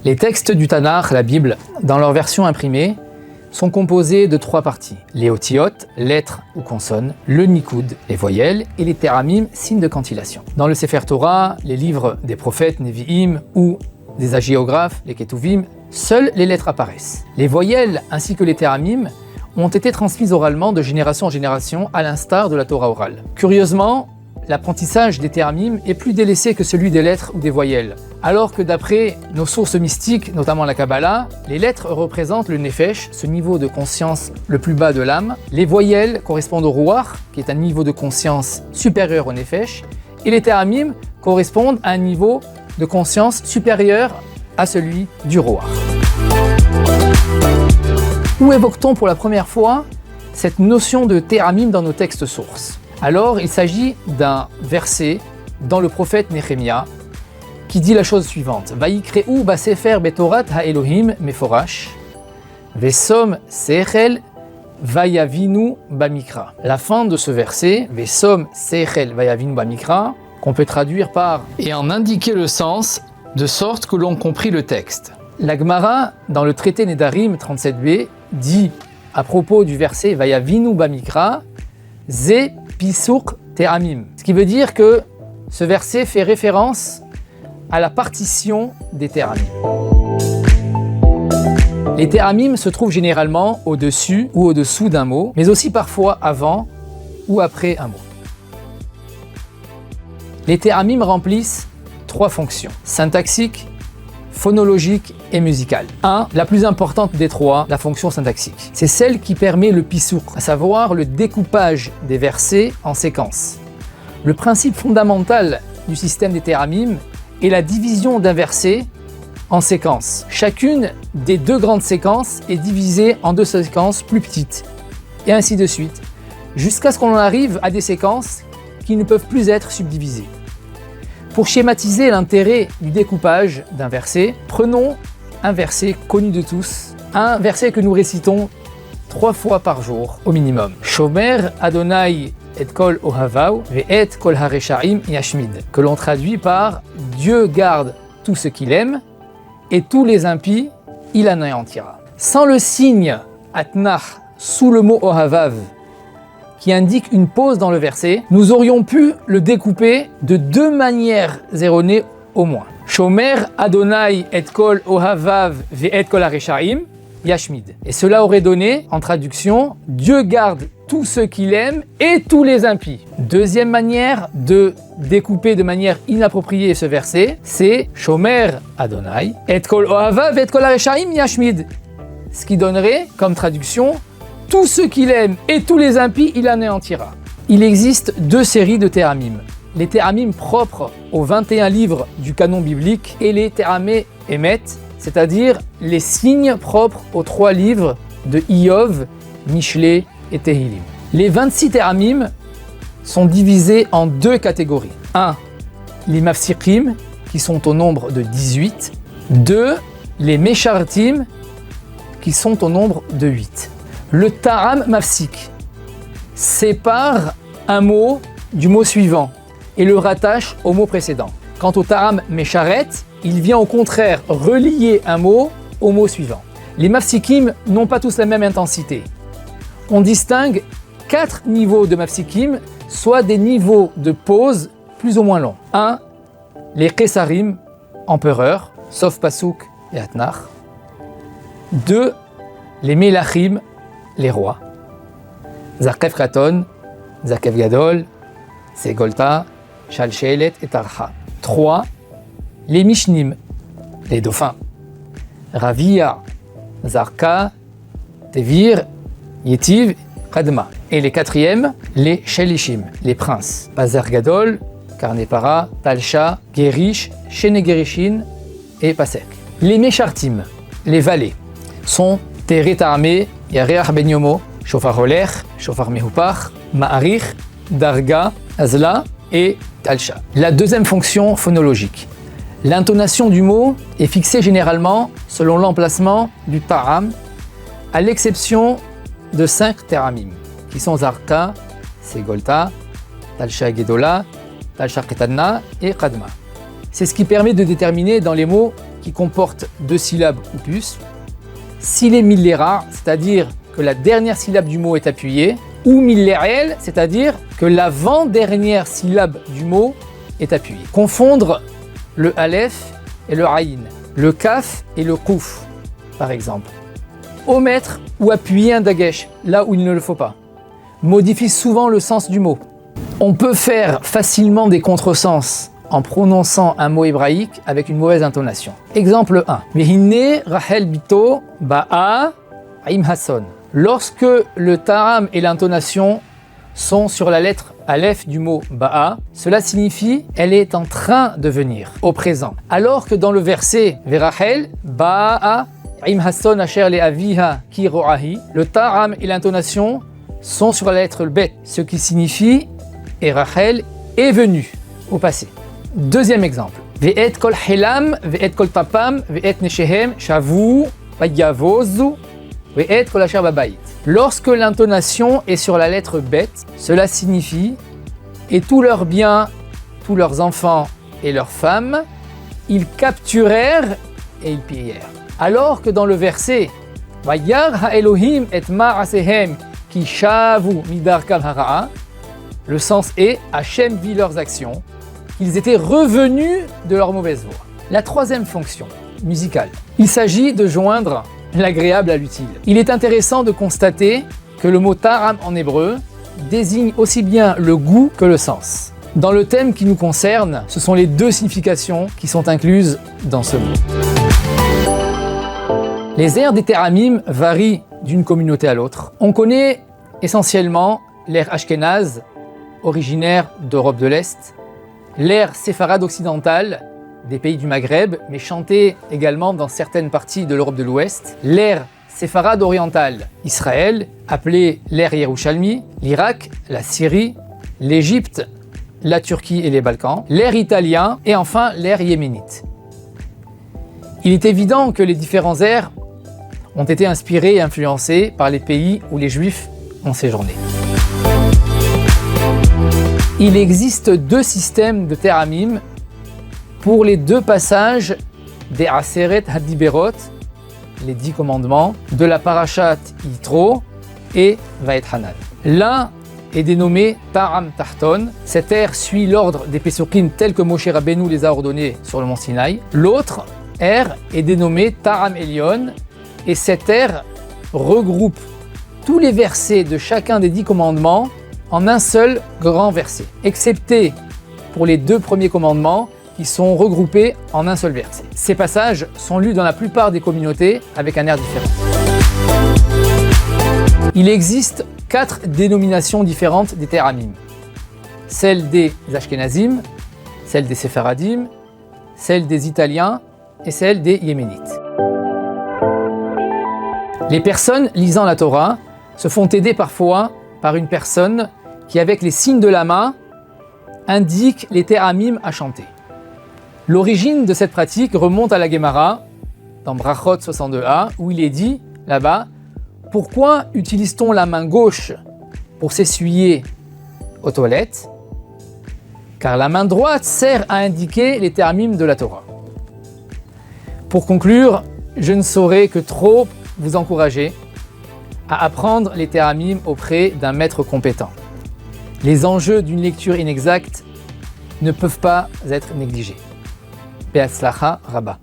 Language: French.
Les textes du Tanakh, la Bible, dans leur version imprimée, sont composés de 3 parties. Les otiyot, lettres ou consonnes, le nikoud, les voyelles, et les teramim, signes de cantillation. Dans le Sefer Torah, les livres des prophètes, Nevi'im, ou des hagiographes, les ketuvim, seules les lettres apparaissent. Les voyelles ainsi que les teramim ont été transmises oralement de génération en génération, à l'instar de la Torah orale. Curieusement, l'apprentissage des teramim est plus délaissé que celui des lettres ou des voyelles, alors que d'après nos sources mystiques, notamment la Kabbalah, les lettres représentent le nefesh, ce niveau de conscience le plus bas de l'âme, les voyelles correspondent au ruach, qui est un niveau de conscience supérieur au nefesh, et les teramim correspondent à un niveau de conscience supérieur à celui du ruach. Où évoque-t-on pour la première fois cette notion de teramim dans nos textes sources? Alors, il s'agit d'un verset dans le prophète Néhémia qui dit la chose suivante: Vayikreu basefer betorat haElohim meforash, vesom sechel vayavinu bamikra. La fin de ce verset, vesom sechel vayavinu bamikra, qu'on peut traduire par et en indiquer le sens de sorte que l'on comprit le texte. La Gemara, dans le traité Nedarim 37b, dit à propos du verset Vayavinu bamikra, ze pisuk teramim. Ce qui veut dire que ce verset fait référence à la partition des teramim. Les teramim se trouvent généralement au-dessus ou au-dessous d'un mot, mais aussi parfois avant ou après un mot. Les teramim remplissent 3 fonctions: syntaxique, phonologique et musicale. 1. La plus importante des 3, la fonction syntaxique. C'est celle qui permet le pisuk, à savoir le découpage des versets en séquences. Le principe fondamental du système des teramim est la division d'un verset en séquences. Chacune des 2 grandes séquences est divisée en 2 séquences plus petites, et ainsi de suite, jusqu'à ce qu'on en arrive à des séquences qui ne peuvent plus être subdivisées. Pour schématiser l'intérêt du découpage d'un verset, prenons un verset connu de tous, un verset que nous récitons 3 fois par jour au minimum. Shomer Adonai et kol ohavav ve'et kol hareshaim yashmid, que l'on traduit par Dieu garde tout ce qu'il aime et tous les impies il anéantira. Sans le signe atnach sous le mot ohavav, qui indique une pause dans le verset, nous aurions pu le découper de 2 manières erronées au moins. Shomer Adonai et kol ohavav ve'et kol hareshaim yashmid. Et cela aurait donné, en traduction, Dieu garde tout ce qu'il aime et tous les impies. Deuxième manière de découper de manière inappropriée ce verset, c'est Shomer Adonai et kol ohavav ve'et kol hareshaim yashmid. Ce qui donnerait comme traduction tout ce qu'il aime et tous les impies, il anéantira. Il existe 2 séries de teramim. Les teramim propres aux 21 livres du canon biblique et les teramé emet, c'est-à-dire les signes propres aux 3 livres de Iyov, Mishlé et Tehilim. Les 26 teramim sont divisés en 2 catégories. 1. Les mafsikim, qui sont au nombre de 18. 2. Les meshartim, qui sont au nombre de 8. Le taram mafsik sépare un mot du mot suivant et le rattache au mot précédent. Quant au taram mesharet, il vient au contraire relier un mot au mot suivant. Les mafsikim n'ont pas tous la même intensité. On distingue 4 niveaux de mafsikim, soit des niveaux de pause plus ou moins longs. 1. Les kesarim, empereurs, sauf Pasuk et Atnach. 2. Les melachim, les rois. Zakev Kraton, Zakev Gadol, Segolta, Shalshelet et Tarcha. 3. Les Mishnim, les dauphins. Ravia, Zarka, Tevir, Yetiv, Kadma. Et les 4e, les Shelishim, les princes. Bazar Gadol, Karnepara, Talsha, Gerish, Shenegerishin et Pasek. Les Meshartim, les vallées, sont Teret Armé, Yareach Ben Yomo, Shofar Holer, Shofar Mehupach, Ma'arich, Darga, Azla et Talsha. La 2e fonction phonologique. L'intonation du mot est fixée généralement selon l'emplacement du taram, à l'exception de 5 teramim, qui sont Zarka, Segolta, Talsha Gedola, Talsha Ketadna et Kadma. C'est ce qui permet de déterminer dans les mots qui comporte 2 syllabes ou plus, s'il est millera, c'est-à-dire que la dernière syllabe du mot est appuyée, ou millerel, c'est-à-dire que l'avant-dernière syllabe du mot est appuyée. Confondre le aleph et le aïn, le kaf et le kouf, par exemple. Omettre ou appuyer un dagesh là où il ne le faut pas modifie souvent le sens du mot. On peut faire facilement des contresens en prononçant un mot hébraïque avec une mauvaise intonation. Exemple 1. Vehine Rachel bito ba'a im hasson. Lorsque le taram et l'intonation sont sur la lettre aleph du mot ba'a, cela signifie elle est en train de venir au présent. Alors que dans le verset Verachel ba'a im hasson asher le aviha ki ro'ahi, le taram et l'intonation sont sur la lettre bet, ce qui signifie et Rachel est venu au passé. Deuxième exemple. Ve'et kol helam, ve'et kol tapam, ve'et neshehem, shavu, vayavozu, ve'et kol asher babayit. Lorsque l'intonation est sur la lettre bet, cela signifie et tous leurs biens, tous leurs enfants et leurs femmes, ils capturèrent et ils pillèrent. Alors que dans le verset Vayar ha'elohim et ma'asehem ki shavu midarkav hara'a, le sens est Hachem vit leurs actions, qu'ils étaient revenus de leur mauvaise voie. La troisième fonction, musicale. Il s'agit de joindre l'agréable à l'utile. Il est intéressant de constater que le mot taram en hébreu désigne aussi bien le goût que le sens. Dans le thème qui nous concerne, ce sont les deux significations qui sont incluses dans ce mot. Les airs des téramim varient d'une communauté à l'autre. On connaît essentiellement l'air ashkénaze, originaire d'Europe de l'Est, l'air séfarade occidental des pays du Maghreb, mais chanté également dans certaines parties de l'Europe de l'Ouest, l'air séfarade oriental, Israël, appelé l'air Yerushalmi, l'Irak, la Syrie, l'Égypte, la Turquie et les Balkans, l'air italien et enfin l'air yéménite. Il est évident que les différents airs ont été inspirés et influencés par les pays où les Juifs ont séjourné. Il existe deux systèmes de téramim pour les deux passages des Aseret Hadiberot, les 10 commandements, de la Parashat Yitro et Vaet Hanan. L'un est dénommé Taram Tahton. Cet air suit l'ordre des Pesukim tels que Moshe Rabbeinu les a ordonnés sur le mont Sinaï. L'autre air est dénommé Taram Elyon et cet air regroupe tous les versets de chacun des 10 commandements en un seul grand verset, excepté pour les 2 premiers commandements qui sont regroupés en un seul verset. Ces passages sont lus dans la plupart des communautés avec un air différent. Il existe 4 dénominations différentes des téramim. Celle des Ashkenazim, celle des Séfaradim, celle des Italiens et celle des Yéménites. Les personnes lisant la Torah se font aider parfois par une personne qui, avec les signes de la main, indique les téramim à chanter. L'origine de cette pratique remonte à la Gemara, dans Brachot 62a, où il est dit, là-bas, « Pourquoi utilise-t-on la main gauche pour s'essuyer aux toilettes ? Car la main droite sert à indiquer les téramim de la Torah. » Pour conclure, je ne saurais que trop vous encourager à apprendre les téramim auprès d'un maître compétent. Les enjeux d'une lecture inexacte ne peuvent pas être négligés. Be'atzlacha Rabba.